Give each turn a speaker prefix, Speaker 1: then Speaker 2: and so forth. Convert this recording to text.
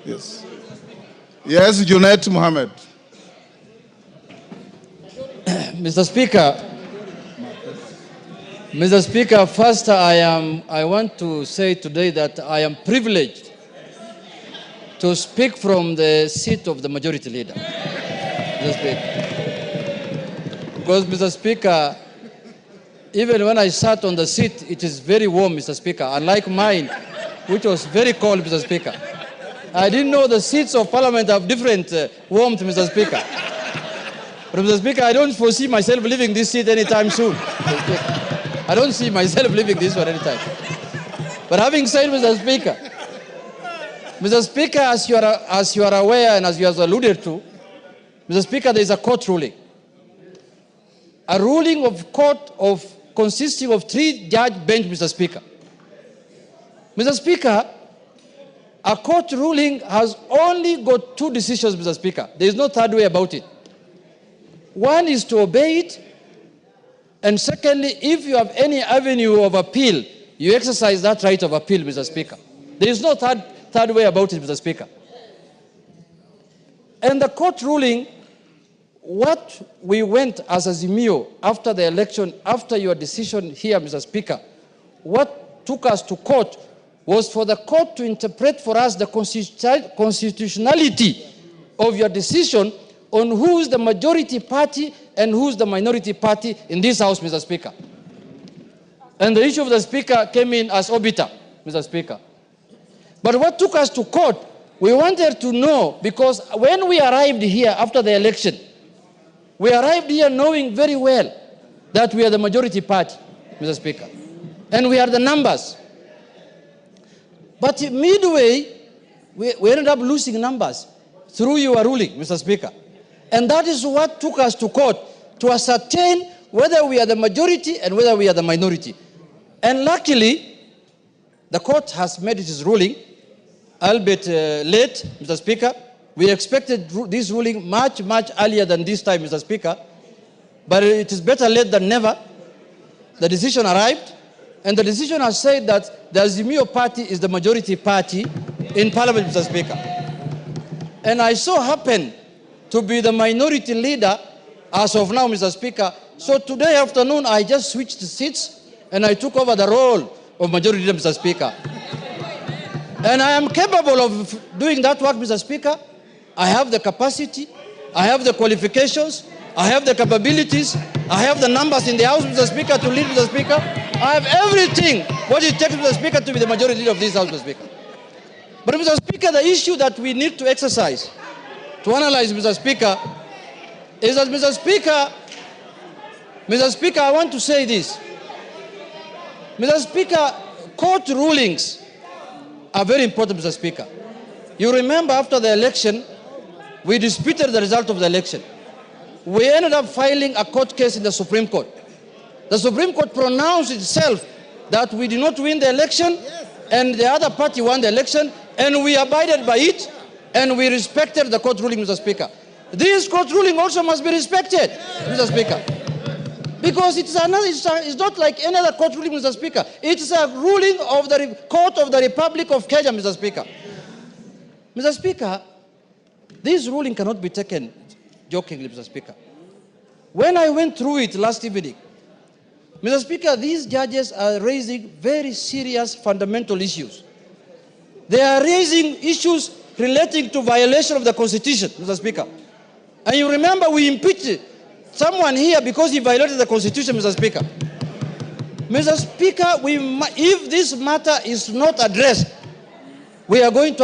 Speaker 1: Yes. Yes, Junet Mohammed.
Speaker 2: Mr. Speaker, first I want to say today that I am privileged to speak from the seat of the majority leader. Mr. Speaker. Because, Mr. Speaker, even when I sat on the seat, it is very warm, Mr. Speaker, unlike mine, which was very cold, Mr. Speaker. I didn't know the seats of Parliament have different warmth, Mr. Speaker. But, Mr. Speaker, I don't foresee myself leaving this seat anytime soon. I don't see myself leaving this one anytime. But having said, Mr. Speaker, as you are aware and as you have alluded to, Mr. Speaker, there is a court ruling. A ruling of court consisting of 3-judge bench, Mr. Speaker. Mr. Speaker, a court ruling has only got 2 decisions, Mr. Speaker. There is no third way about it. One is to obey it, and secondly, if you have any avenue of appeal, you exercise that right of appeal, Mr. Speaker. There is no third way about it, Mr. Speaker. And the court ruling, what we went as Azimio after the election, after your decision here, Mr. Speaker, what took us to court was for the court to interpret for us the constitutionality of your decision on who's the majority party and who's the minority party in this House, Mr. Speaker. And the issue of the Speaker came in as obiter, Mr. Speaker. But what took us to court, we wanted to know, because when we arrived here after the election, we arrived here knowing very well that we are the majority party, Mr. Speaker. And we are the numbers. But midway, we ended up losing numbers through your ruling, Mr. Speaker. And that is what took us to court, to ascertain whether we are the majority and whether we are the minority. And luckily, the court has made its ruling, albeit late, Mr. Speaker. We expected this ruling much earlier than this time, Mr. Speaker. But it is better late than never. The decision arrived, and the decision has said that the Azimio party is the majority party in Parliament, Mr. Speaker. And I so happen to be the minority leader as of now, Mr. Speaker. So today afternoon, I just switched seats and I took over the role of majority leader, Mr. Speaker. And I am capable of doing that work, Mr. Speaker. I have the capacity, I have the qualifications, I have the capabilities, I have the numbers in the House, Mr. Speaker, to lead, Mr. Speaker. I have everything what it takes, Mr. Speaker, to be the majority leader of this House, Mr. Speaker. But, Mr. Speaker, the issue that we need to exercise, to analyze, Mr. Speaker, is that, Mr. Speaker, I want to say this. Mr. Speaker, court rulings are very important, Mr. Speaker. You remember after the election, we disputed the result of the election. We ended up filing a court case in the Supreme Court. The Supreme Court pronounced itself that we did not win the election, and the other party won the election, and we abided by it, and we respected the court ruling, Mr. Speaker. This court ruling also must be respected, Mr. Speaker. Because it's not like any other court ruling, Mr. Speaker. It's a ruling of the Court of the Republic of Kenya, Mr. Speaker. Mr. Speaker, this ruling cannot be taken jokingly, Mr. Speaker. When I went through it last evening, Mr. Speaker, these judges are raising very serious fundamental issues. They are raising issues relating to violation of the Constitution, Mr. Speaker. And you remember we impeached someone here because he violated the Constitution, Mr. Speaker. Mr. Speaker, if this matter is not addressed, we are going to have